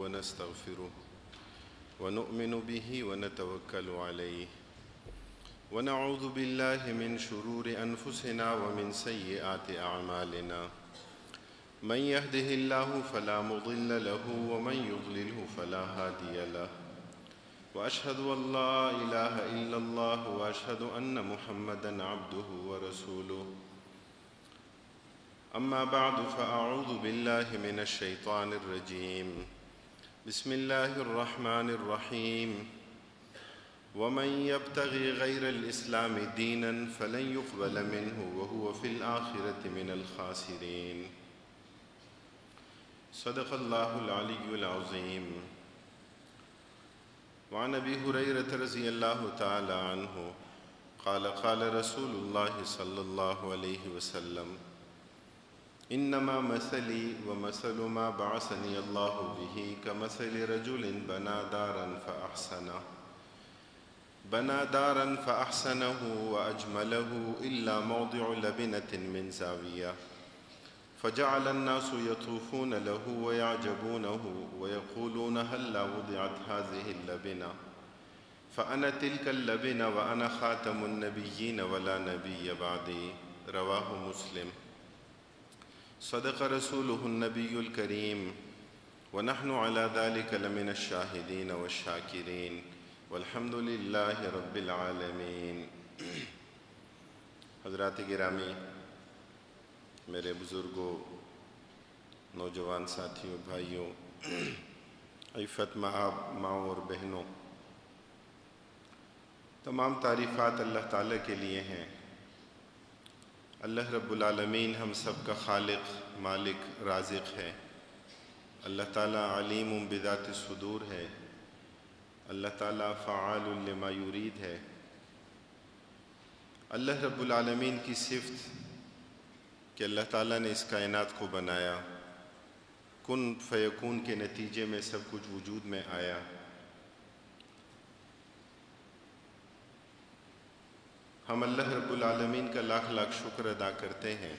ونستغفره ونؤمن به ونتوكل عليه ونعوذ بالله من شرور أنفسنا ومن سيئات أعمالنا من يهده الله فلا مضل له ومن يضلله فلا هادي له وأشهد أن لا إله إلا الله وأشهد أن محمدًا عبده ورسوله أما بعد فأعوذ بالله من الشيطان الرجيم بسم الله الرحمن الرحيم ومن يبتغي غير الإسلام ديناً فلن يقبل منه وهو في الآخرة من الخاسرين صدق الله العلي العظيم وعن أبي هريرة رضي الله تعالى عنه قال رسول الله صلى الله عليه وسلم إنما مثلي ومثل ما بعثني الله به كمثل رجل بنى دارا فأحسنه وأجمله إلا موضع لبنة من زاوية فجعل الناس يطوفون له ويعجبونه ويقولون هلا وضعت هذه اللبنة فأنا تلك اللبنة وأنا خاتم النبيين ولا نبي بعدي رواه مسلم صدق رسوله النبي الكريم ونحن على ذلك لمن الشاهدين والشاكرين والحمد لله رب العالمین۔ حضرات گرامی، میرے بزرگوں، نوجوان ساتھیوں، بھائیوں، عفت مآب ماؤں اور بہنوں، تمام تعریفات اللہ تعالیٰ کے لیے ہیں۔ اللہ رب العالمین ہم سب کا خالق، مالک، رازق ہے۔ اللہ تعالیٰ علیم بذات الصدور ہے۔ اللہ تعالیٰ فعال لما یرید ہے۔ اللہ رب العالمین کی صفت کہ اللہ تعالیٰ نے اس کائنات کو بنایا، کن فیکون کے نتیجے میں سب کچھ وجود میں آیا۔ ہم اللہ رب العالمین کا لاکھ لاکھ شکر ادا کرتے ہیں۔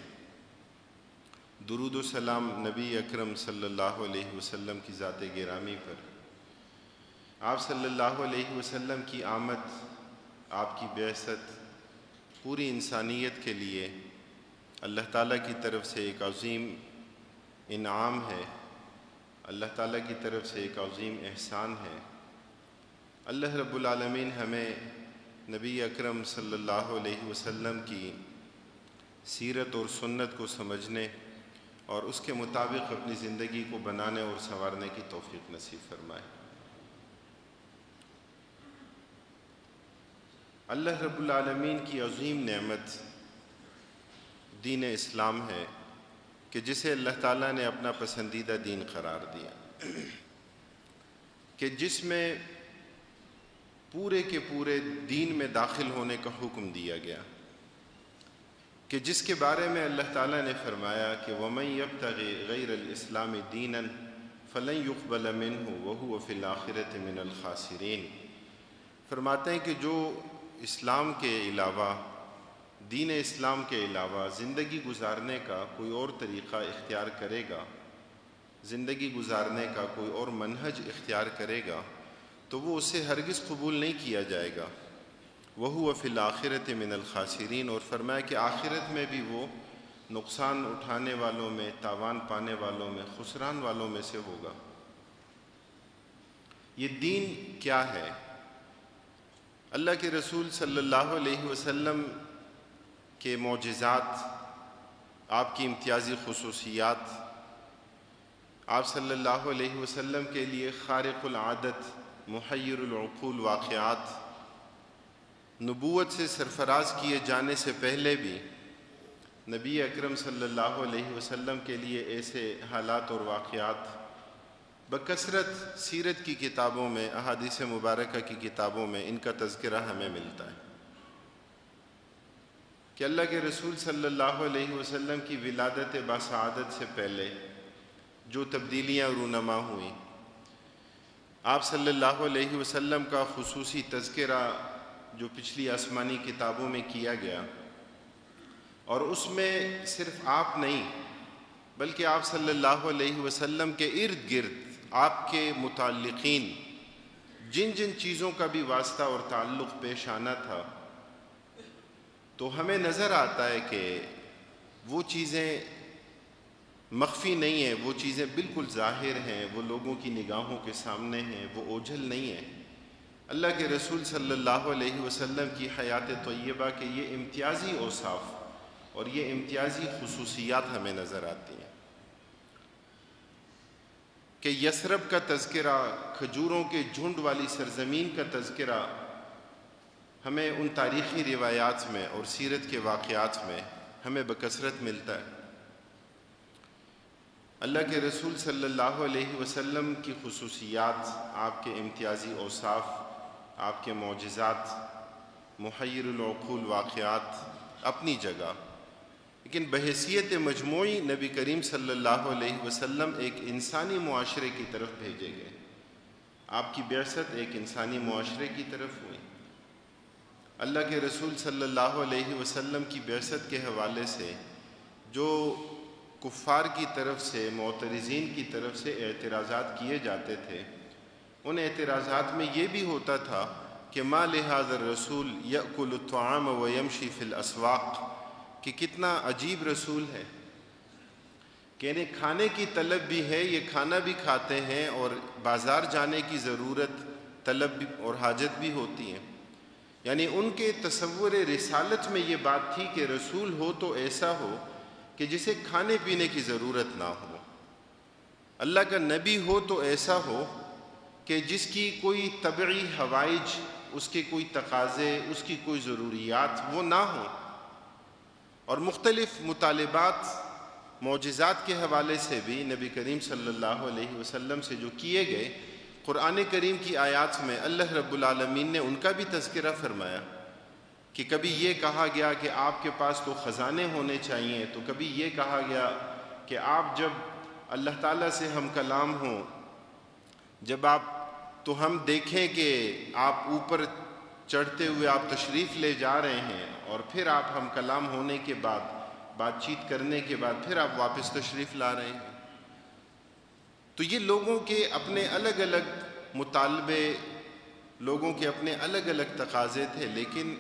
درود و سلام نبی اکرم صلی اللہ علیہ وسلم کی ذات گرامی پر۔ آپ صلی اللہ علیہ وسلم کی آمد، آپ کی بعثت پوری انسانیت کے لیے اللہ تعالیٰ کی طرف سے ایک عظیم انعام ہے، اللہ تعالیٰ کی طرف سے ایک عظیم احسان ہے۔ اللہ رب العالمین ہمیں نبی اکرم صلی اللہ علیہ وسلم کی سیرت اور سنت کو سمجھنے اور اس کے مطابق اپنی زندگی کو بنانے اور سنوارنے کی توفیق نصیب فرمائے۔ اللہ رب العالمین کی عظیم نعمت دین اسلام ہے کہ جسے اللہ تعالیٰ نے اپنا پسندیدہ دین قرار دیا، کہ جس میں پورے کے پورے دین میں داخل ہونے کا حکم دیا گیا، کہ جس کے بارے میں اللہ تعالیٰ نے فرمایا کہ وَمَن يَبْتَغِ غَيْرَ الْإِسْلَامِ دِينًا فَلَن يُقْبَلَ مِنْهُ وَهُوَ فِي الْآخِرَةِ مِنَ الْخَاسِرِينَ۔ فرماتے ہیں کہ جو اسلام کے علاوہ، دین اسلام کے علاوہ زندگی گزارنے کا کوئی اور طریقہ اختیار کرے گا، زندگی گزارنے کا کوئی اور منہج اختیار کرے گا، تو وہ اسے ہرگز قبول نہیں کیا جائے گا۔ وَهُوَ فِي الْآخِرَةِ مِنَ الْخَاسِرِينَ، اور فرمایا کہ آخرت میں بھی وہ نقصان اٹھانے والوں میں، تاوان پانے والوں میں، خسران والوں میں سے ہوگا۔ یہ دین کیا ہے؟ اللہ کے رسول صلی اللہ علیہ وسلم کے معجزات، آپ کی امتیازی خصوصیات، آپ صلی اللہ علیہ وسلم کے لیے خارق العادت، محیر العقول واقعات، نبوت سے سرفراز کیے جانے سے پہلے بھی نبی اکرم صلی اللہ علیہ وسلم کے لیے ایسے حالات اور واقعات بکثرت سیرت کی کتابوں میں، احادیث مبارکہ کی کتابوں میں ان کا تذکرہ ہمیں ملتا ہے کہ اللہ کے رسول صلی اللہ علیہ وسلم کی ولادت باسعادت سے پہلے جو تبدیلیاں رونما ہوئیں، آپ صلی اللہ علیہ وسلم کا خصوصی تذکرہ جو پچھلی آسمانی کتابوں میں کیا گیا، اور اس میں صرف آپ نہیں بلکہ آپ صلی اللہ علیہ وسلم کے ارد گرد آپ کے متعلقین جن جن چیزوں کا بھی واسطہ اور تعلق پیش آنا تھا، تو ہمیں نظر آتا ہے کہ وہ چیزیں مخفی نہیں ہیں، وہ چیزیں بالکل ظاہر ہیں، وہ لوگوں کی نگاہوں کے سامنے ہیں، وہ اوجھل نہیں ہیں۔ اللہ کے رسول صلی اللہ علیہ وسلم کی حیات طیبہ کے یہ امتیازی اوصاف اور یہ امتیازی خصوصیات ہمیں نظر آتی ہیں کہ یثرب کا تذکرہ، کھجوروں کے جھنڈ والی سرزمین کا تذکرہ ہمیں ان تاریخی روایات میں اور سیرت کے واقعات میں ہمیں بکثرت ملتا ہے۔ اللہ کے رسول صلی اللہ علیہ وسلم کی خصوصیات، آپ کے امتیازی اوصاف، آپ کے معجزات، محیر العقول واقعات اپنی جگہ، لیکن بحیثیت مجموعی نبی کریم صلی اللہ علیہ وسلم ایک انسانی معاشرے کی طرف بھیجے گئے۔ آپ کی بعثت ایک انسانی معاشرے کی طرف ہوئی۔ اللہ کے رسول صلی اللہ علیہ وسلم کی بعثت کے حوالے سے جو کفار کی طرف سے، معترضین کی طرف سے اعتراضات کیے جاتے تھے، ان اعتراضات میں یہ بھی ہوتا تھا کہ ما لہذا الرسول یأکل الطعام ویمشی فی الاسواق، کہ کتنا عجیب رسول ہے کہ انہیں کھانے کی طلب بھی ہے، یہ کھانا بھی کھاتے ہیں اور بازار جانے کی ضرورت، طلب بھی اور حاجت بھی ہوتی ہے۔ یعنی ان کے تصور رسالت میں یہ بات تھی کہ رسول ہو تو ایسا ہو کہ جسے کھانے پینے کی ضرورت نہ ہو، اللہ کا نبی ہو تو ایسا ہو کہ جس کی کوئی طبعی حوائج، اس کے کوئی تقاضے، اس کی کوئی ضروریات وہ نہ ہوں۔ اور مختلف مطالبات، معجزات کے حوالے سے بھی نبی کریم صلی اللہ علیہ وسلم سے جو کیے گئے، قرآن کریم کی آیات میں اللہ رب العالمین نے ان کا بھی تذکرہ فرمایا کہ کبھی یہ کہا گیا کہ آپ کے پاس تو خزانے ہونے چاہیے، تو کبھی یہ کہا گیا کہ آپ جب اللہ تعالیٰ سے ہم کلام ہوں، جب آپ تو ہم دیکھیں کہ آپ اوپر چڑھتے ہوئے آپ تشریف لے جا رہے ہیں، اور پھر آپ ہم کلام ہونے کے بعد، بات چیت کرنے کے بعد پھر آپ واپس تشریف لا رہے ہیں۔ تو یہ لوگوں کے اپنے الگ الگ مطالبے، لوگوں کے اپنے الگ الگ تقاضے تھے، لیکن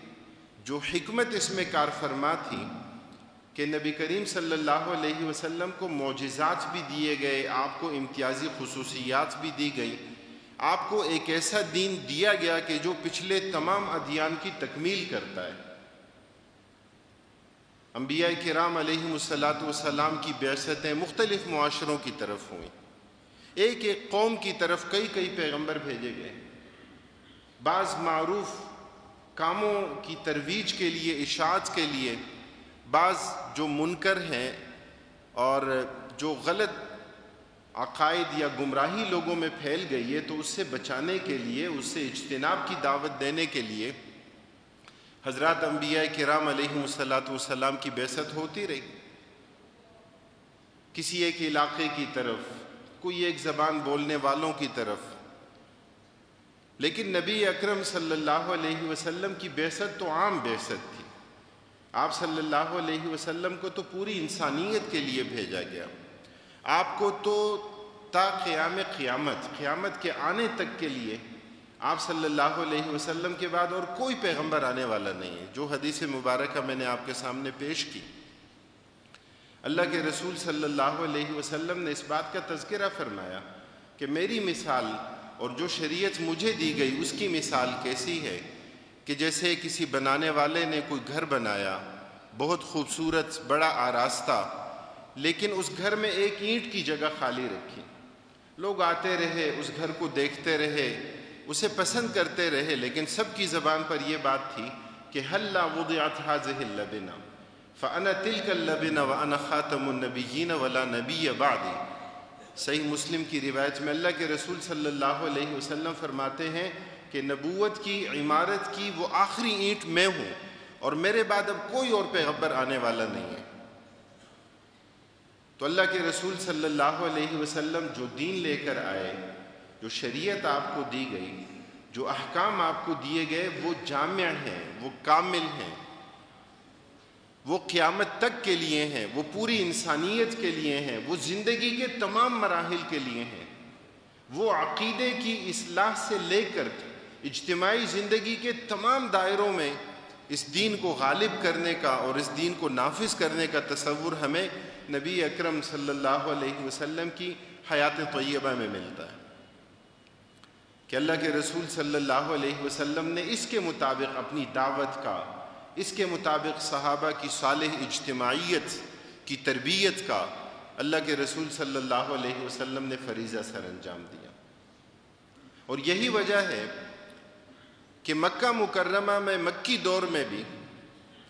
جو حکمت اس میں کار فرما تھی کہ نبی کریم صلی اللہ علیہ وسلم کو معجزات بھی دیے گئے، آپ کو امتیازی خصوصیات بھی دی گئی، آپ کو ایک ایسا دین دیا گیا کہ جو پچھلے تمام ادیان کی تکمیل کرتا ہے۔ انبیاء کرام علیہم الصلاۃ کی بعثتیں مختلف معاشروں کی طرف ہوئیں، ایک ایک قوم کی طرف کئی کئی پیغمبر بھیجے گئے، بعض معروف کاموں کی ترویج کے لیے، اشاعت کے لیے، بعض جو منکر ہیں اور جو غلط عقائد یا گمراہی لوگوں میں پھیل گئی ہے، تو اس سے بچانے کے لیے، اس سے اجتناب کی دعوت دینے کے لیے حضرات انبیاء کرام علیہم الصلاۃ کی بعثت ہوتی رہی۔ کسی ایک علاقے کی طرف، کوئی ایک زبان بولنے والوں کی طرف، لیکن نبی اکرم صلی اللہ علیہ وسلم کی بعثت تو عام بعثت تھی۔ آپ صلی اللہ علیہ وسلم کو تو پوری انسانیت کے لیے بھیجا گیا، آپ کو تو تا قیامت کے آنے تک کے لیے، آپ صلی اللہ علیہ وسلم کے بعد اور کوئی پیغمبر آنے والا نہیں ہے، جو حدیث مبارکہ میں نے آپ کے سامنے پیش کی۔ اللہ کے رسول صلی اللہ علیہ وسلم نے اس بات کا تذکرہ فرمایا کہ میری مثال اور جو شریعت مجھے دی گئی اس کی مثال کیسی ہے کہ جیسے کسی بنانے والے نے کوئی گھر بنایا، بہت خوبصورت، بڑا آراستہ، لیکن اس گھر میں ایک اینٹ کی جگہ خالی رکھی، لوگ آتے رہے، اس گھر کو دیکھتے رہے، اسے پسند کرتے رہے، لیکن سب کی زبان پر یہ بات تھی کہ ہلا وضعت هذه اللبنہ فانا تلک اللبنہ وانا خاتم النبیین ولا نبی بعدی۔ صحیح مسلم کی روایت میں اللہ کے رسول صلی اللہ علیہ وسلم فرماتے ہیں کہ نبوت کی عمارت کی وہ آخری اینٹ میں ہوں، اور میرے بعد اب کوئی اور پیغمبر آنے والا نہیں ہے۔ تو اللہ کے رسول صلی اللہ علیہ وسلم جو دین لے کر آئے، جو شریعت آپ کو دی گئی، جو احکام آپ کو دیے گئے، وہ جامع ہیں، وہ کامل ہیں، وہ قیامت تک کے لیے ہیں، وہ پوری انسانیت کے لیے ہیں، وہ زندگی کے تمام مراحل کے لیے ہیں، وہ عقیدے کی اصلاح سے لے کر اجتماعی زندگی کے تمام دائروں میں اس دین کو غالب کرنے کا اور اس دین کو نافذ کرنے کا تصور ہمیں نبی اکرم صلی اللہ علیہ وسلم کی حیات طیبہ میں ملتا ہے کہ اللہ کے رسول صلی اللہ علیہ وسلم نے اس کے مطابق اپنی دعوت کا، اس کے مطابق صحابہ کی صالح اجتماعیت کی تربیت کا اللہ کے رسول صلی اللہ علیہ وسلم نے فریضہ سر انجام دیا۔ اور یہی وجہ ہے کہ مکہ مکرمہ میں مکی دور میں بھی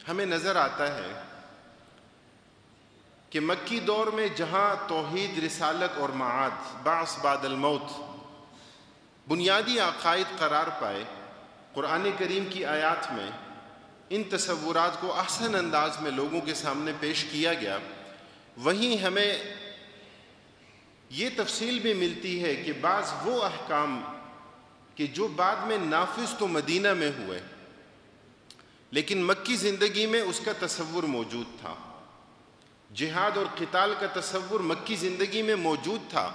ہمیں نظر آتا ہے کہ مکی دور میں جہاں توحید، رسالت اور معاد، بعث بعد الموت بنیادی عقائد قرار پائے، قرآن کریم کی آیات میں ان تصورات کو احسن انداز میں لوگوں کے سامنے پیش کیا گیا، وہیں ہمیں یہ تفصیل بھی ملتی ہے کہ بعض وہ احکام کہ جو بعد میں نافذ تو مدینہ میں ہوئے لیکن مکی زندگی میں اس کا تصور موجود تھا، جہاد اور قتال کا تصور مکی زندگی میں موجود تھا،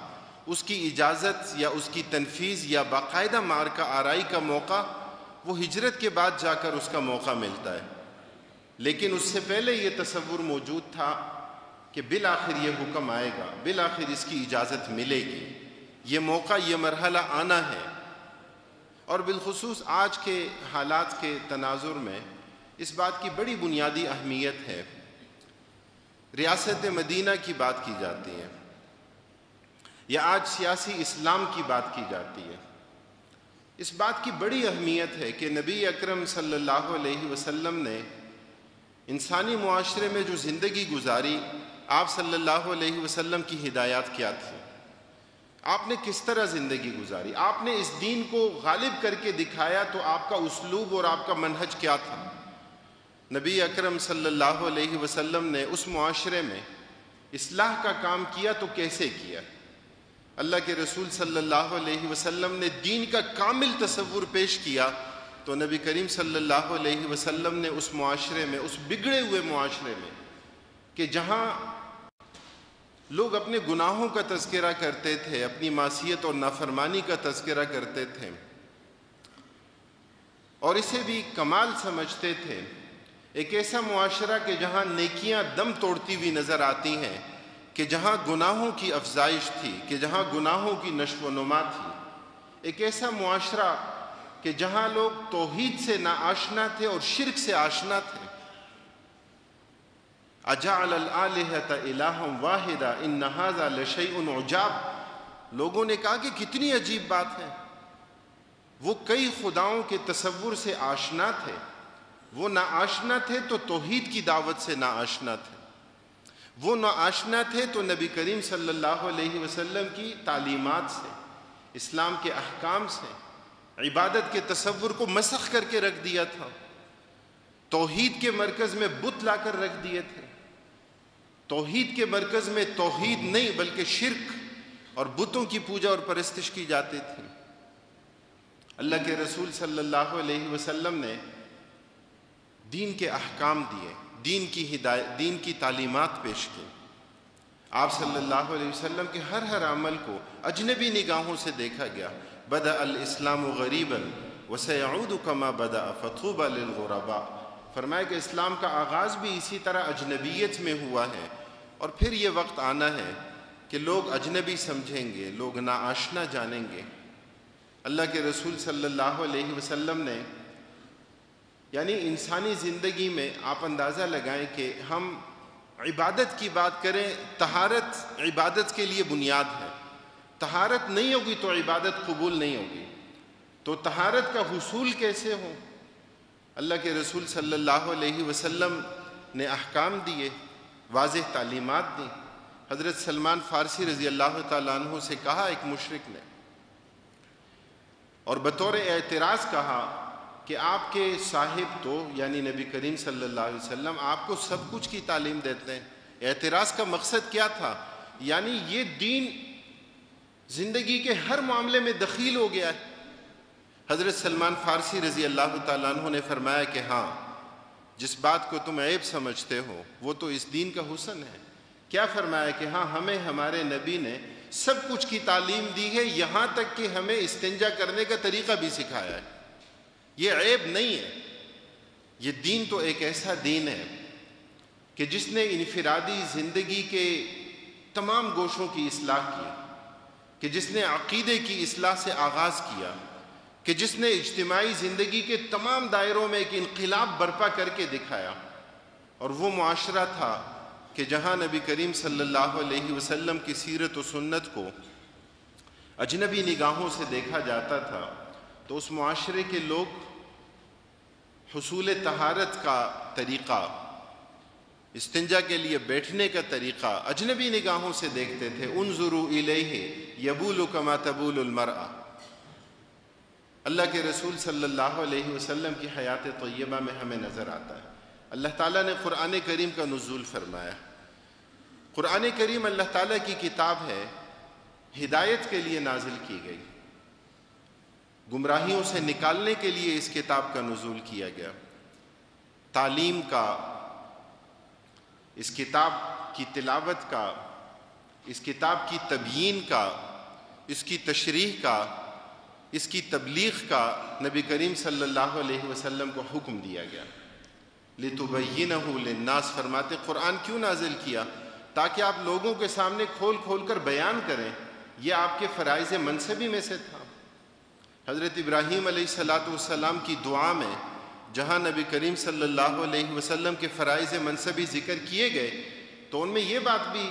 اس کی اجازت یا اس کی تنفیذ یا باقاعدہ معرکہ آرائی کا موقع وہ ہجرت کے بعد جا کر اس کا موقع ملتا ہے، لیکن اس سے پہلے یہ تصور موجود تھا کہ بالآخر یہ حکم آئے گا، بالآخر اس کی اجازت ملے گی، یہ موقع، یہ مرحلہ آنا ہے۔ اور بالخصوص آج کے حالات کے تناظر میں اس بات کی بڑی بنیادی اہمیت ہے۔ ریاست مدینہ کی بات کی جاتی ہے یا آج سیاسی اسلام کی بات کی جاتی ہے، اس بات کی بڑی اہمیت ہے کہ نبی اکرم صلی اللہ علیہ وسلم نے انسانی معاشرے میں جو زندگی گزاری، آپ صلی اللہ علیہ وسلم کی ہدایات کیا تھی، آپ نے کس طرح زندگی گزاری، آپ نے اس دین کو غالب کر کے دکھایا تو آپ کا اسلوب اور آپ کا منہج کیا تھا۔ نبی اکرم صلی اللہ علیہ وسلم نے اس معاشرے میں اصلاح کا کام کیا تو کیسے کیا؟ اللہ کے رسول صلی اللہ علیہ وسلم نے دین کا کامل تصور پیش کیا تو نبی کریم صلی اللہ علیہ وسلم نے اس معاشرے میں، اس بگڑے ہوئے معاشرے میں کہ جہاں لوگ اپنے گناہوں کا تذکرہ کرتے تھے، اپنی معصیت اور نافرمانی کا تذکرہ کرتے تھے اور اسے بھی کمال سمجھتے تھے، ایک ایسا معاشرہ کہ جہاں نیکیاں دم توڑتی ہوئی نظر آتی ہیں، کہ جہاں گناہوں کی افزائش تھی، کہ جہاں گناہوں کی نشو و نما تھی، ایک ایسا معاشرہ کہ جہاں لوگ توحید سے ناآشنا تھے اور شرک سے آشنا تھے۔ اجعل الآلہۃ الہا واحدا ان ھذا لشیء عجاب، لوگوں نے کہا کہ کتنی عجیب بات ہے، وہ کئی خداؤں کے تصور سے آشنا تھے، وہ ناآشنا تھے تو توحید کی دعوت سے ناآشنا تھے، وہ ناآشنا تھے تو نبی کریم صلی اللہ علیہ وسلم کی تعلیمات سے، اسلام کے احکام سے، عبادت کے تصور کو مسخ کر کے رکھ دیا تھا، توحید کے مرکز میں بت لا کر رکھ دیے تھے، توحید کے مرکز میں توحید نہیں بلکہ شرک اور بتوں کی پوجا اور پرستش کی جاتی تھی۔ اللہ کے رسول صلی اللہ علیہ وسلم نے دین کے احکام دیے، دین کی ہدایت، دین کی تعلیمات پیش کی۔ آپ صلی اللہ علیہ وسلم کے ہر عمل کو اجنبی نگاہوں سے دیکھا گیا۔ بدأ الاسلام غریبا وسيعود كما بدأ فطوبى للغرباء، فرمایا کہ اسلام کا آغاز بھی اسی طرح اجنبیت میں ہوا ہے اور پھر یہ وقت آنا ہے کہ لوگ اجنبی سمجھیں گے، لوگ ناآشنا جانیں گے۔ اللہ کے رسول صلی اللہ علیہ وسلم نے یعنی انسانی زندگی میں آپ اندازہ لگائیں کہ ہم عبادت کی بات کریں، طہارت عبادت کے لیے بنیاد ہے، طہارت نہیں ہوگی تو عبادت قبول نہیں ہوگی، تو طہارت کا حصول کیسے ہو؟ اللہ کے رسول صلی اللہ علیہ وسلم نے احکام دیے، واضح تعلیمات دیں۔ حضرت سلمان فارسی رضی اللہ تعالیٰ عنہ سے کہا ایک مشرک نے، اور بطور اعتراض کہا کہ آپ کے صاحب تو یعنی نبی کریم صلی اللہ علیہ وسلم آپ کو سب کچھ کی تعلیم دیتے ہیں۔ اعتراض کا مقصد کیا تھا؟ یعنی یہ دین زندگی کے ہر معاملے میں دخیل ہو گیا ہے۔ حضرت سلمان فارسی رضی اللہ تعالیٰ عنہ نے فرمایا کہ ہاں، جس بات کو تم عیب سمجھتے ہو وہ تو اس دین کا حسن ہے۔ کیا فرمایا کہ ہاں، ہمیں ہمارے نبی نے سب کچھ کی تعلیم دی ہے، یہاں تک کہ ہمیں استنجا کرنے کا طریقہ بھی سکھایا ہے۔ یہ عیب نہیں ہے، یہ دین تو ایک ایسا دین ہے کہ جس نے انفرادی زندگی کے تمام گوشوں کی اصلاح کی، کہ جس نے عقیدے کی اصلاح سے آغاز کیا، کہ جس نے اجتماعی زندگی کے تمام دائروں میں ایک انقلاب برپا کر کے دکھایا، اور وہ معاشرہ تھا کہ جہاں نبی کریم صلی اللہ علیہ وسلم کی سیرت و سنت کو اجنبی نگاہوں سے دیکھا جاتا تھا، تو اس معاشرے کے لوگ حصول طہارت کا طریقہ، استنجا کے لیے بیٹھنے کا طریقہ اجنبی نگاہوں سے دیکھتے تھے۔ انظروا الیہ یبول کما تبول المرأۃ۔ اللہ کے رسول صلی اللہ علیہ وسلم کی حیات طیبہ میں ہمیں نظر آتا ہے۔ اللہ تعالیٰ نے قرآن کریم کا نزول فرمایا۔ قرآن کریم اللہ تعالیٰ کی کتاب ہے، ہدایت کے لیے نازل کی گئی، گمراہیوں سے نکالنے کے لیے اس کتاب کا نزول کیا گیا، تعلیم کا، اس کتاب کی تلاوت کا، اس کتاب کی تبیین کا، اس کی تشریح کا، اس کی تبلیغ کا نبی کریم صلی اللہ علیہ وسلم کو حکم دیا گیا۔ لِتُبَيِّنَهُ لِلنَّاسِ فرماتے قرآن کیوں نازل کیا؟ تاکہ آپ لوگوں کے سامنے کھول کھول کر بیان کریں۔ یہ آپ کے فرائض منصبی میں سے تھا۔ حضرت ابراہیم علیہ السلام کی دعا میں جہاں نبی کریم صلی اللہ علیہ وسلم کے فرائض منصبی ذکر کیے گئے، تو ان میں یہ بات بھی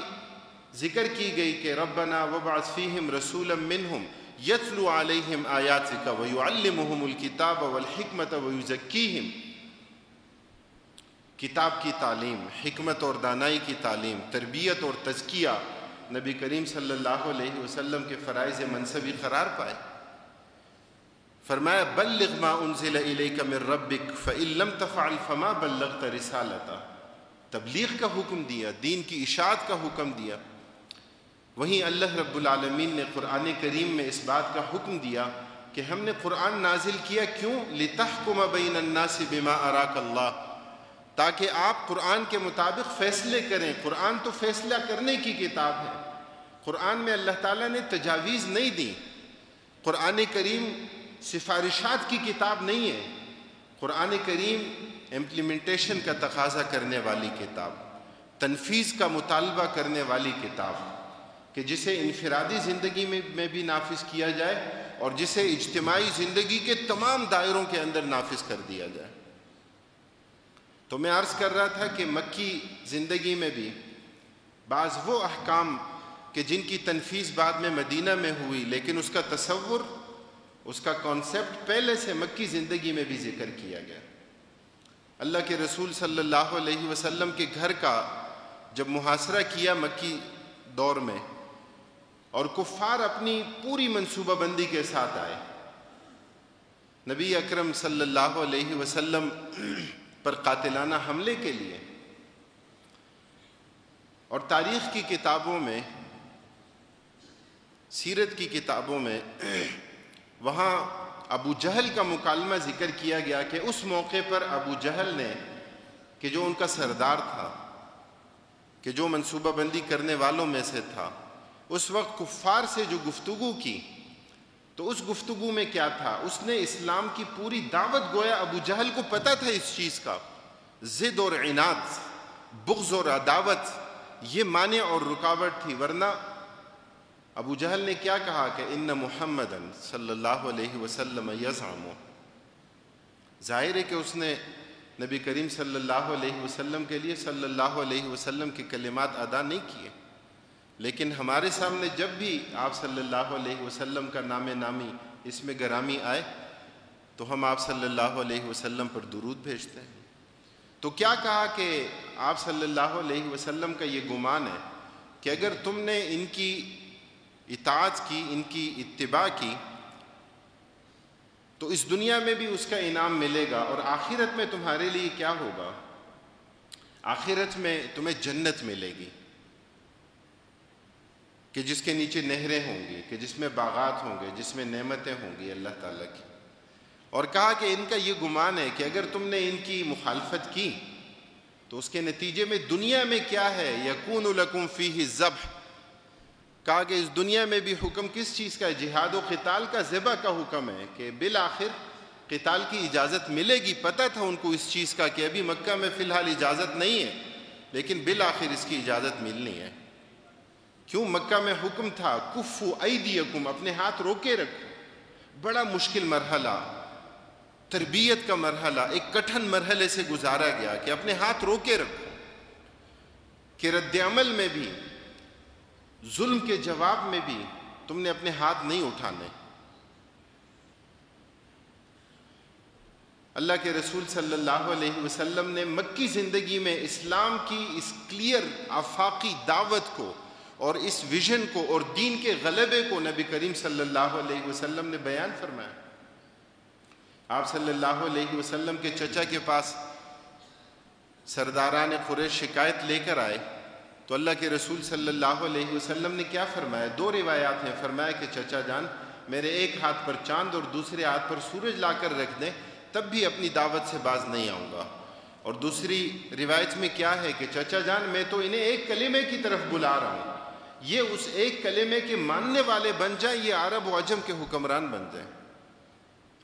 ذکر کی گئی کہ ربنا وابعث فیہم رسولا منہم یتلو علیہم آیاتک ویعلمہم الکتاب والحکمت ویزکیہم۔ کتاب کی تعلیم، حکمت اور دانائی کی تعلیم، تربیت اور تزکیہ نبی کریم صلی اللہ علیہ وسلم کے فرائض منصبی قرار پائے۔ فرمایا بلغ ما انزل الیک من ربک فإن لم تفعل فما بلغت رسالتہ۔ تبلیغ کا حکم دیا، دین کی اشاعت کا حکم دیا۔ وہیں اللہ رب العالمین نے قرآن کریم میں اس بات کا حکم دیا کہ ہم نے قرآن نازل کیا کیوں؟ لتحکم بین الناس بما اراک اللہ، تاکہ آپ قرآن کے مطابق فیصلے کریں۔ قرآن تو فیصلہ کرنے کی کتاب ہے۔ قرآن میں اللہ تعالیٰ نے تجاویز نہیں دی۔ قرآن کریم سفارشات کی کتاب نہیں ہے۔ قرآن کریم امپلیمنٹیشن کا تقاضا کرنے والی کتاب، تنفیذ کا مطالبہ کرنے والی کتاب، کہ جسے انفرادی زندگی میں بھی نافذ کیا جائے اور جسے اجتماعی زندگی کے تمام دائروں کے اندر نافذ کر دیا جائے۔ تو میں عرض کر رہا تھا کہ مکی زندگی میں بھی بعض وہ احکام کہ جن کی تنفیذ بعد میں مدینہ میں ہوئی، لیکن اس کا تصور، اس کا کانسیپٹ پہلے سے مکی زندگی میں بھی ذکر کیا گیا۔ اللہ کے رسول صلی اللہ علیہ وسلم کے گھر کا جب محاصرہ کیا مکی دور میں، اور کفار اپنی پوری منصوبہ بندی کے ساتھ آئے نبی اکرم صلی اللہ علیہ وسلم پر قاتلانہ حملے کے لیے، اور تاریخ کی کتابوں میں، سیرت کی کتابوں میں وہاں ابو جہل کا مکالمہ ذکر کیا گیا کہ اس موقع پر ابو جہل نے، کہ جو ان کا سردار تھا، کہ جو منصوبہ بندی کرنے والوں میں سے تھا، اس وقت کفار سے جو گفتگو کی، تو اس گفتگو میں کیا تھا؟ اس نے اسلام کی پوری دعوت، گویا ابو جہل کو پتہ تھا اس چیز کا، ضد اور عناد، بغض اور عداوت یہ مانع اور رکاوٹ تھی۔ ورنہ ابو جہل نے کیا کہا کہ ان محمدن صلی اللہ علیہ وسلم یزعم، ظاہر ہے کہ اس نے نبی کریم صلی اللہ علیہ وسلم کے لیے صلی اللہ علیہ وسلم کے کلمات ادا نہیں کیے، لیکن ہمارے سامنے جب بھی آپ صلی اللہ علیہ وسلم کا نام نامی اس میں گرامی آئے تو ہم آپ صلی اللہ علیہ وسلم پر درود بھیجتے ہیں۔ تو کیا کہا کہ آپ صلی اللہ علیہ وسلم کا یہ گمان ہے کہ اگر تم نے ان کی اطاعت کی، ان کی اتباع کی، تو اس دنیا میں بھی اس کا انعام ملے گا، اور آخرت میں تمہارے لیے کیا ہوگا؟ آخرت میں تمہیں جنت ملے گی، کہ جس کے نیچے نہریں ہوں گی، کہ جس میں باغات ہوں گے، جس میں نعمتیں ہوں گی اللہ تعالیٰ کی۔ اور کہا کہ ان کا یہ گمان ہے کہ اگر تم نے ان کی مخالفت کی تو اس کے نتیجے میں دنیا میں کیا ہے؟ یکون لکم فیہ ذبح، کہا کہ اس دنیا میں بھی حکم کس چیز کا ہے؟ جہاد و قتال کا، ذبح کا حکم ہے کہ بالآخر قتال کی اجازت ملے گی۔ پتہ تھا ان کو اس چیز کا کہ ابھی مکہ میں فی الحال اجازت نہیں ہے، لیکن بالآخر اس کی اجازت ملنی ہے۔ کیوں؟ مکہ میں حکم تھا کفو ایدیکم، اپنے ہاتھ روکے رکھو۔ بڑا مشکل مرحلہ، تربیت کا مرحلہ، ایک کٹھن مرحلے سے گزارا گیا کہ اپنے ہاتھ روکے رکھو، کہ رد عمل میں بھی، ظلم کے جواب میں بھی تم نے اپنے ہاتھ نہیں اٹھانے۔ اللہ کے رسول صلی اللہ علیہ وسلم نے مکی زندگی میں اسلام کی اس کلیئر آفاقی دعوت کو اور اس ویژن کو اور دین کے غلبے کو نبی کریم صلی اللہ علیہ وسلم نے بیان فرمایا۔ آپ صلی اللہ علیہ وسلم کے چچا کے پاس سرداران قریش شکایت لے کر آئے تو اللہ کے رسول صلی اللہ علیہ وسلم نے کیا فرمایا؟ دو روایات ہیں۔ فرمایا کہ چچا جان، میرے ایک ہاتھ پر چاند اور دوسرے ہاتھ پر سورج لا کر رکھ دیں، تب بھی اپنی دعوت سے باز نہیں آؤں گا۔ اور دوسری روایت میں کیا ہے کہ چچا جان، میں تو انہیں ایک کلمے کی طرف بلا رہا ہوں، یہ اس ایک کلمے کے ماننے والے بن جائیں، یہ عرب و عجم کے حکمران بن جائیں۔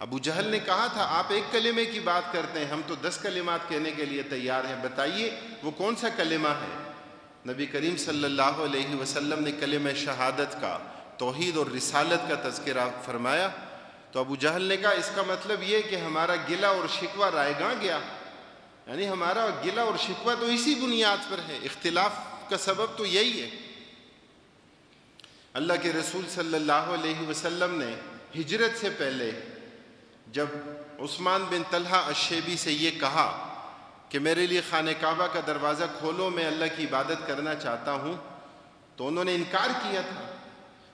ابو جہل نے کہا تھا آپ ایک کلمے کی بات کرتے ہیں، ہم تو 10 کلمات کہنے کے لیے تیار ہیں، بتائیے وہ کون سا کلمہ ہے؟ نبی کریم صلی اللہ علیہ وسلم نے کلمہ شہادت کا، توحید اور رسالت کا تذکرہ فرمایا تو ابو جہل نے کہا اس کا مطلب یہ کہ ہمارا گلہ اور شکوہ رائے گاں گیا، یعنی ہمارا گلہ اور شکوہ تو اسی بنیاد پر ہے، اختلاف کا سبب تو یہی ہے۔ اللہ کے رسول صلی اللہ علیہ وسلم نے ہجرت سے پہلے جب عثمان بن طلحہ الشیبی سے یہ کہا کہ میرے لیے خانہ کعبہ کا دروازہ کھولو، میں اللہ کی عبادت کرنا چاہتا ہوں، تو انہوں نے انکار کیا تھا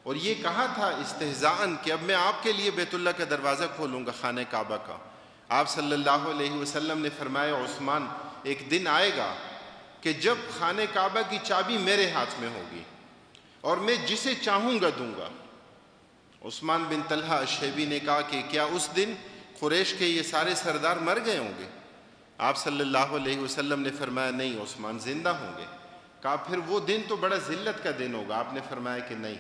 اور یہ کہا تھا استہزاءً کہ اب میں آپ کے لیے بیت اللہ کا دروازہ کھولوں گا، خانہ کعبہ کا۔ آپ صلی اللہ علیہ وسلم نے فرمایا عثمان، ایک دن آئے گا کہ جب خانہ کعبہ کی چابی میرے ہاتھ میں ہوگی اور میں جسے چاہوں گا دوں گا۔ عثمان بن طلحہ الشیبی نے کہا کہ کیا اس دن قریش کے یہ سارے سردار مر گئے ہوں گے؟ آپ صلی اللہ علیہ وسلم نے فرمایا نہیں عثمان، زندہ ہوں گے۔ کہا پھر وہ دن تو بڑا ذلت کا دن ہوگا۔ آپ نے فرمایا کہ نہیں،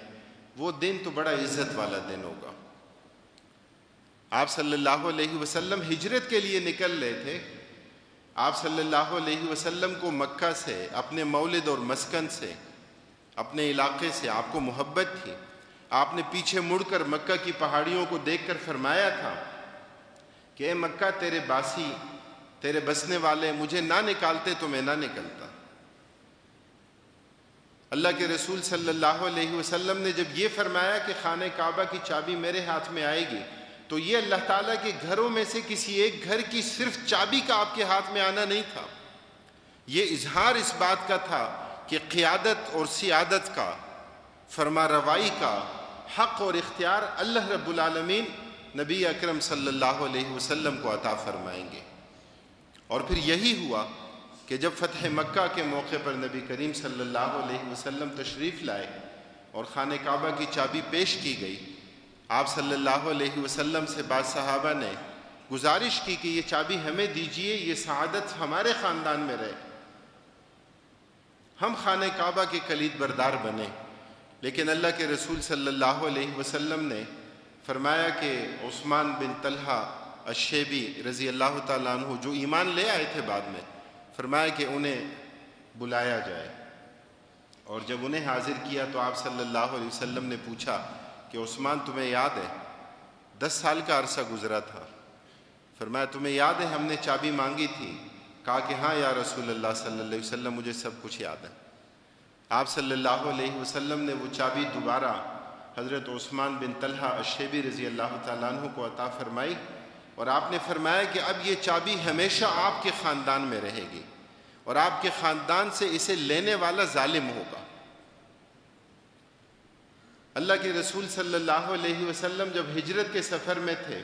وہ دن تو بڑا عزت والا دن ہوگا۔ آپ صلی اللہ علیہ وسلم ہجرت کے لیے نکل رہے تھے۔ آپ صلی اللہ علیہ وسلم کو مکہ سے، اپنے مولد اور مسکن سے، اپنے علاقے سے آپ کو محبت تھی۔ آپ نے پیچھے مڑ کر مکہ کی پہاڑیوں کو دیکھ کر فرمایا تھا کہ اے مکہ، تیرے باسی، تیرے بسنے والے مجھے نہ نکالتے تو میں نہ نکلتا۔ اللہ کے رسول صلی اللہ علیہ وسلم نے جب یہ فرمایا کہ خانہ کعبہ کی چابی میرے ہاتھ میں آئے گی، تو یہ اللہ تعالیٰ کے گھروں میں سے کسی ایک گھر کی صرف چابی کا آپ کے ہاتھ میں آنا نہیں تھا، یہ اظہار اس بات کا تھا کہ قیادت اور سیادت کا، فرما روائی کا حق اور اختیار اللہ رب العالمین نبی اکرم صلی اللہ علیہ وسلم کو عطا فرمائیں گے۔ اور پھر یہی ہوا کہ جب فتح مکہ کے موقع پر نبی کریم صلی اللہ علیہ وسلم تشریف لائے اور خانہ کعبہ کی چابی پیش کی گئی، آپ صلی اللہ علیہ وسلم سے بعض صحابہ نے گزارش کی کہ یہ چابی ہمیں دیجئے، یہ سعادت ہمارے خاندان میں رہے، ہم خانہ کعبہ کے کلید بردار بنے۔ لیکن اللہ کے رسول صلی اللہ علیہ وسلم نے فرمایا کہ عثمان بن طلحہ الشیبی رضی اللہ تعالیٰ عنہ جو ایمان لے آئے تھے بعد میں، فرمایا کہ انہیں بلایا جائے۔ اور جب انہیں حاضر کیا تو آپ صلی اللہ علیہ وسلم نے پوچھا کہ عثمان تمہیں یاد ہے 10 سال کا عرصہ گزرا تھا، فرمایا تمہیں یاد ہے ہم نے چابی مانگی تھی؟ کہا کہ ہاں یا رسول اللہ صلی اللہ علیہ وسلم، مجھے سب کچھ یاد ہے۔ آپ صلی اللہ علیہ وسلم نے وہ چابی دوبارہ حضرت عثمان بن طلحہ الشیبی رضی اللہ تعالیٰ عنہ کو عطا فرمائی اور آپ نے فرمایا کہ اب یہ چابی ہمیشہ آپ کے خاندان میں رہے گی اور آپ کے خاندان سے اسے لینے والا ظالم ہوگا۔ اللہ کے رسول صلی اللہ علیہ وسلم جب ہجرت کے سفر میں تھے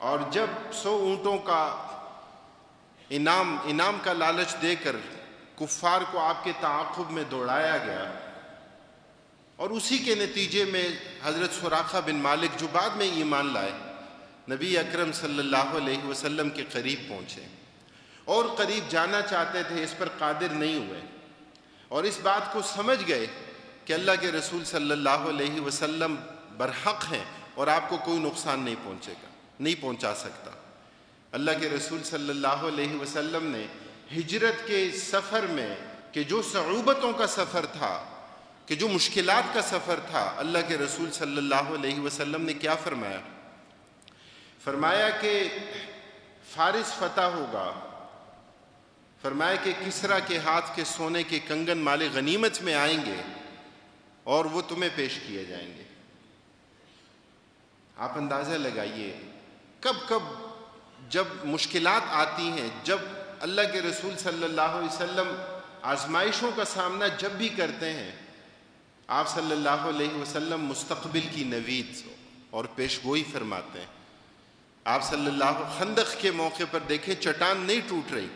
اور جب 100 اونٹوں کا انعام کا لالچ دے کر کفار کو آپ کے تعاقب میں دوڑایا گیا اور اسی کے نتیجے میں حضرت سراقہ بن مالک جو بعد میں ایمان لائے، نبی اکرم صلی اللہ علیہ وسلم کے قریب پہنچے اور قریب جانا چاہتے تھے، اس پر قادر نہیں ہوئے اور اس بات کو سمجھ گئے کہ اللہ کے رسول صلی اللہ علیہ وسلم برحق ہیں اور آپ کو کوئی نقصان نہیں پہنچا سکتا۔ اللہ کے رسول صلی اللہ علیہ وسلم نے ہجرت کے سفر میں کہ جو صعوبتوں کا سفر تھا، کہ جو مشکلات کا سفر تھا، اللہ کے رسول صلی اللہ علیہ وسلم نے کیا فرمایا؟ فرمایا کہ فارس فتح ہوگا، فرمایا کہ کسریٰ کے ہاتھ کے سونے کے کنگن مال غنیمت میں آئیں گے اور وہ تمہیں پیش کیے جائیں گے۔ آپ اندازہ لگائیے کب جب مشکلات آتی ہیں، جب اللہ کے رسول صلی اللہ علیہ وسلم آزمائشوں کا سامنا جب بھی کرتے ہیں، آپ صلی اللہ علیہ وسلم مستقبل کی نوید اور پیشگوئی فرماتے ہیں۔ آپ صلی اللہ خندق کے موقع پر دیکھیں چٹان نہیں ٹوٹ رہی،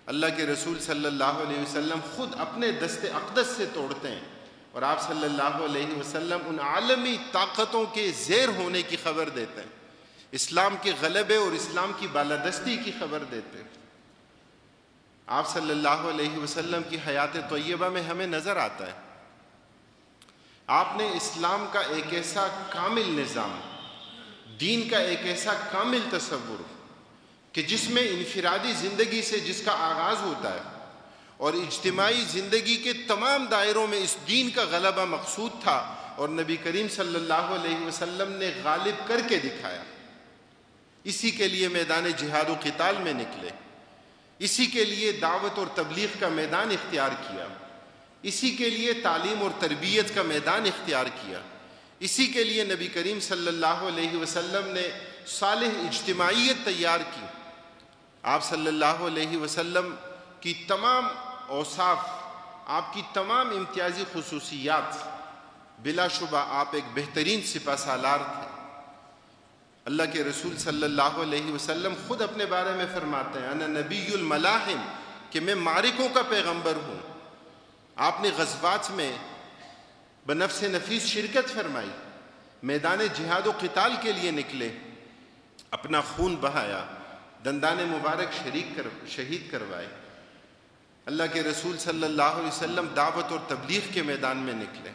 اللہ کے رسول صلی اللہ علیہ وسلم خود اپنے دست اقدس سے توڑتے ہیں اور آپ صلی اللہ علیہ وسلم ان عالمی طاقتوں کے زیر ہونے کی خبر دیتے ہیں، اسلام کے غلبے اور اسلام کی بالادستی کی خبر دیتے ہیں۔ آپ صلی اللہ علیہ وسلم کی حیات طیبہ میں ہمیں نظر آتا ہے، آپ نے اسلام کا ایک ایسا کامل نظام، دین کا ایک ایسا کامل تصور کہ جس میں انفرادی زندگی سے جس کا آغاز ہوتا ہے اور اجتماعی زندگی کے تمام دائروں میں اس دین کا غلبہ مقصود تھا، اور نبی کریم صلی اللہ علیہ وسلم نے غالب کر کے دکھایا۔ اسی کے لیے میدان جہاد و قتال میں نکلے، اسی کے لیے دعوت اور تبلیغ کا میدان اختیار کیا، اسی کے لیے تعلیم اور تربیت کا میدان اختیار کیا، اسی کے لیے نبی کریم صلی اللہ علیہ وسلم نے صالح اجتماعیت تیار کی۔ آپ صلی اللہ علیہ وسلم کی تمام اوصاف، آپ کی تمام امتیازی خصوصیات، بلا شبہ آپ ایک بہترین سپہ سالار تھے۔ اللہ کے رسول صلی اللہ علیہ وسلم خود اپنے بارے میں فرماتے ہیں انا نبی الملاحم، کہ میں معرکوں کا پیغمبر ہوں۔ آپ نے غزوات میں بنفس نفیس شرکت فرمائی، میدان جہاد و قتال کے لیے نکلے، اپنا خون بہایا، دندان مبارک شہید کروائے۔ اللہ کے رسول صلی اللہ علیہ وسلم دعوت اور تبلیغ کے میدان میں نکلے۔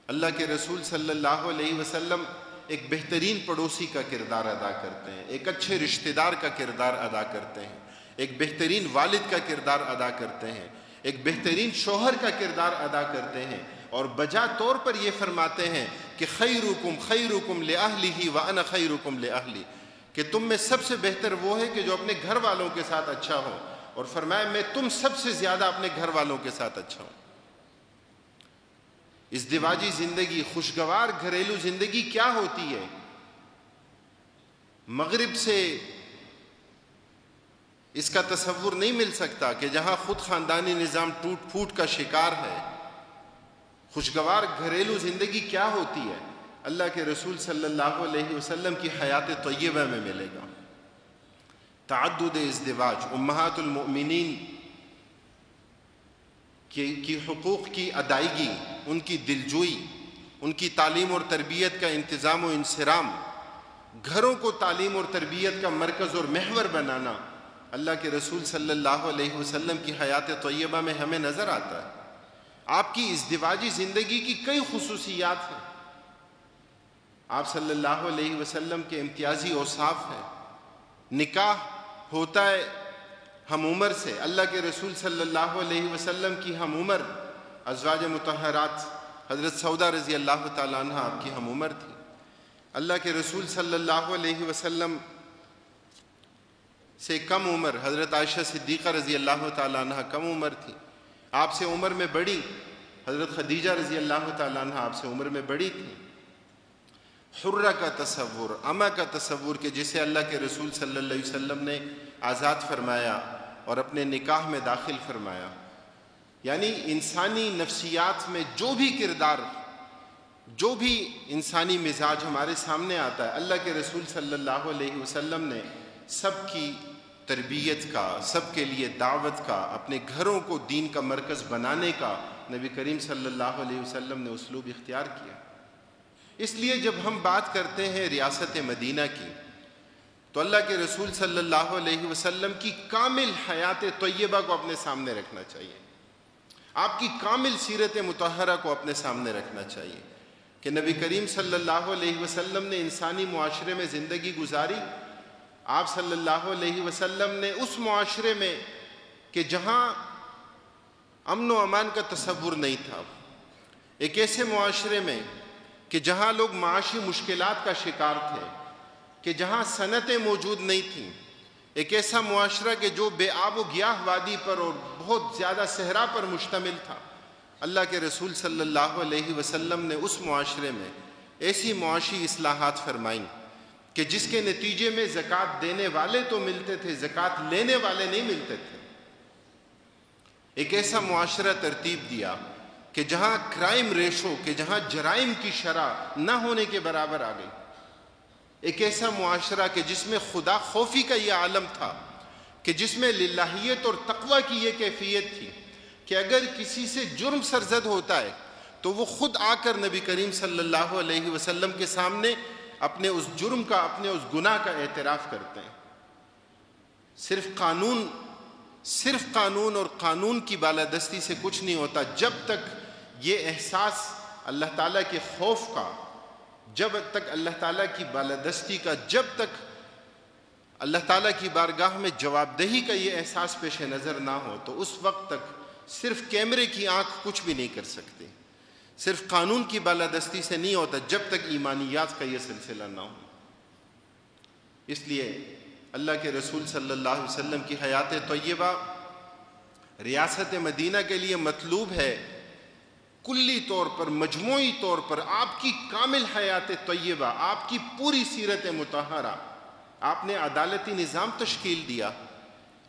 اللہ کے رسول صلی اللہ علیہ وسلم ایک بہترین پڑوسی کا کردار ادا کرتے ہیں، ایک اچھے رشتہ دار کا کردار ادا کرتے ہیں، ایک بہترین والد کا کردار ادا کرتے ہیں، ایک بہترین شوہر کا کردار ادا کرتے ہیں، اور بجا طور پر یہ فرماتے ہیں کہ خیرکم خیرکم لأہلہ وأنا خیرکم لأہلی، کہ تم میں سب سے بہتر وہ ہے کہ جو اپنے گھر والوں کے ساتھ اچھا ہو، اور فرمایا میں تم سب سے زیادہ اپنے گھر والوں کے ساتھ اچھا ہوں۔ ازدواجی زندگی، خوشگوار گھریلو زندگی کیا ہوتی ہے؟ مغرب سے اس کا تصور نہیں مل سکتا کہ جہاں خود خاندانی نظام ٹوٹ پھوٹ کا شکار ہے، خوشگوار گھریلو زندگی کیا ہوتی ہے؟ اللہ کے رسول صلی اللہ علیہ وسلم کی حیات طیبہ میں ملے گا۔ تعدد ازدواج، امہات المؤمنین کی حقوق کی ادائیگی، ان کی دلجوئی، ان کی تعلیم اور تربیت کا انتظام و انصرام، گھروں کو تعلیم اور تربیت کا مرکز اور محور بنانا، اللہ کے رسول صلی اللہ علیہ وسلم کی حیات طیبہ میں ہمیں نظر آتا ہے۔ آپ کی ازدواجی زندگی کی کئی خصوصیات ہیں، آپ صلی اللہ علیہ وسلم کے امتیازی اوصاف ہیں۔ نکاح ہوتا ہے ہم عمر سے، اللہ کے رسول صلی اللہ علیہ وسلم کی ہم عمر ازواج مطہرات حضرت سودا رضی اللہ تعالیٰ عنہ آپ کی ہم عمر تھی۔ اللہ کے رسول صلی اللہ علیہ وسلم سے کم عمر حضرت عائشہ صدیقہ رضی اللہ تعالیٰ عنہ کم عمر تھی۔ آپ سے عمر میں بڑی حضرت خدیجہ رضی اللہ تعالیٰ عنہ آپ سے عمر میں بڑی تھی۔ حرہ کا تصور، امہ کا تصور کہ جسے اللہ کے رسول صلی اللہ علیہ وسلم نے آزاد فرمایا اور اپنے نکاح میں داخل فرمایا، یعنی انسانی نفسیات میں جو بھی کردار، جو بھی انسانی مزاج ہمارے سامنے آتا ہے، اللہ کے رسول صلی اللہ علیہ وسلم نے سب کی تربیت کا، سب کے لیے دعوت کا، اپنے گھروں کو دین کا مرکز بنانے کا نبی کریم صلی اللہ علیہ وسلم نے اسلوب اختیار کیا۔ اس لیے جب ہم بات کرتے ہیں ریاست مدینہ کی، تو اللہ کے رسول صلی اللہ علیہ وسلم کی کامل حیات طیبہ کو اپنے سامنے رکھنا چاہیے۔ آپ کی کامل سیرت مطہرہ کو اپنے سامنے رکھنا چاہیے کہ نبی کریم صلی اللہ علیہ وسلم نے انسانی معاشرے میں زندگی گزاری. آپ صلی اللہ علیہ وسلم نے اس معاشرے میں کہ جہاں امن و امان کا تصور نہیں تھا، ایک ایسے معاشرے میں کہ جہاں لوگ معاشی مشکلات کا شکار تھے، کہ جہاں صنعتیں موجود نہیں تھیں، ایک ایسا معاشرہ کہ جو بے آب و گیاہ وادی پر اور بہت زیادہ صحرا پر مشتمل تھا، اللہ کے رسول صلی اللہ علیہ وسلم نے اس معاشرے میں ایسی معاشی اصلاحات فرمائیں کہ جس کے نتیجے میں زکوٰۃ دینے والے تو ملتے تھے، زکوٰۃ لینے والے نہیں ملتے تھے. ایک ایسا معاشرہ ترتیب دیا کہ جہاں کرائم ریشو، کہ جہاں جرائم کی شرح نہ ہونے کے برابر آ گئی. ایک ایسا معاشرہ کہ جس میں خدا خوفی کا یہ عالم تھا، کہ جس میں للہیت اور تقوی کی یہ کیفیت تھی کہ اگر کسی سے جرم سرزد ہوتا ہے تو وہ خود آ کر نبی کریم صلی اللہ علیہ وسلم کے سامنے اپنے اس جرم کا، اپنے اس گناہ کا اعتراف کرتے ہیں. صرف قانون اور قانون کی بالادستی سے کچھ نہیں ہوتا جب تک یہ احساس اللہ تعالیٰ کے خوف کا، جب تک اللہ تعالیٰ کی بالادستی کا، جب تک اللہ تعالیٰ کی بارگاہ میں جواب دہی کا یہ احساس پیش نظر نہ ہو تو اس وقت تک صرف کیمرے کی آنکھ کچھ بھی نہیں کر سکتی. صرف قانون کی بالادستی سے نہیں ہوتا جب تک ایمانیات کا یہ سلسلہ نہ ہو. اس لیے اللہ کے رسول صلی اللہ علیہ وسلم کی حیات طیبہ ریاست مدینہ کے لیے مطلوب ہے. کلی طور پر، مجموعی طور پر آپ کی کامل حیات طیبہ، آپ کی پوری سیرت مطہرہ. آپ نے عدالتی نظام تشکیل دیا.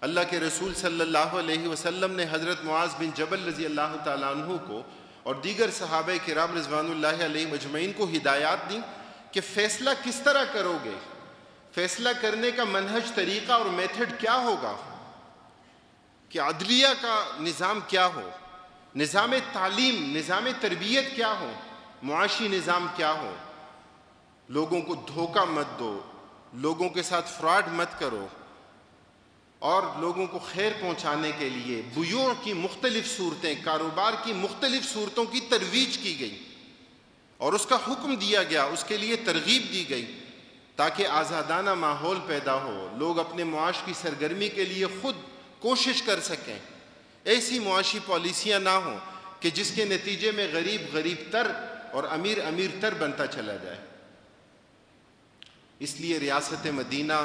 اللہ کے رسول صلی اللہ علیہ وسلم نے حضرت معاذ بن جبل رضی اللہ تعالیٰ عنہ کو اور دیگر صحابہ کرام رضوان اللہ علیہ مجمعین کو ہدایات دیں کہ فیصلہ کس طرح کرو گے، فیصلہ کرنے کا منہج، طریقہ اور میتھڈ کیا ہوگا، کہ عدلیہ کا نظام کیا ہو، نظام تعلیم، نظام تربیت کیا ہو، معاشی نظام کیا ہو. لوگوں کو دھوکہ مت دو، لوگوں کے ساتھ فراڈ مت کرو، اور لوگوں کو خیر پہنچانے کے لیے بیوع کی مختلف صورتیں، کاروبار کی مختلف صورتوں کی ترویج کی گئی اور اس کا حکم دیا گیا، اس کے لیے ترغیب دی گئی تاکہ آزادانہ ماحول پیدا ہو، لوگ اپنے معاش کی سرگرمی کے لیے خود کوشش کر سکیں. ایسی معاشی پالیسیاں نہ ہوں کہ جس کے نتیجے میں غریب غریب تر اور امیر امیر تر بنتا چلا جائے. اس لیے ریاست مدینہ،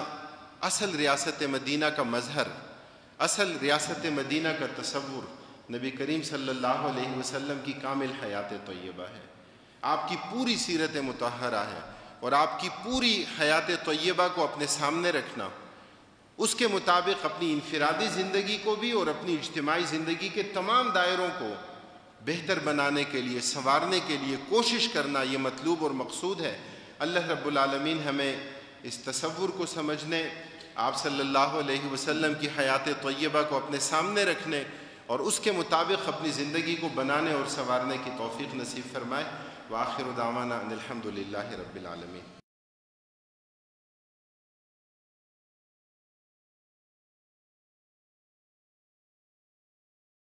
اصل ریاست مدینہ کا مظہر، اصل ریاست مدینہ کا تصور نبی کریم صلی اللہ علیہ وسلم کی کامل حیات طیبہ ہے. آپ کی پوری سیرت مطہرہ ہے اور آپ کی پوری حیات طیبہ کو اپنے سامنے رکھنا، اس کے مطابق اپنی انفرادی زندگی کو بھی اور اپنی اجتماعی زندگی کے تمام دائروں کو بہتر بنانے کے لیے، سنوارنے کے لیے کوشش کرنا، یہ مطلوب اور مقصود ہے. اللہ رب العالمین ہمیں اس تصور کو سمجھنے، آپ صلی اللہ علیہ وسلم کی حیات طیبہ کو اپنے سامنے رکھنے اور اس کے مطابق اپنی زندگی کو بنانے اور سنوارنے کی توفیق نصیب فرمائے. وآخر دعوانا ان الحمد للہ رب العالمین.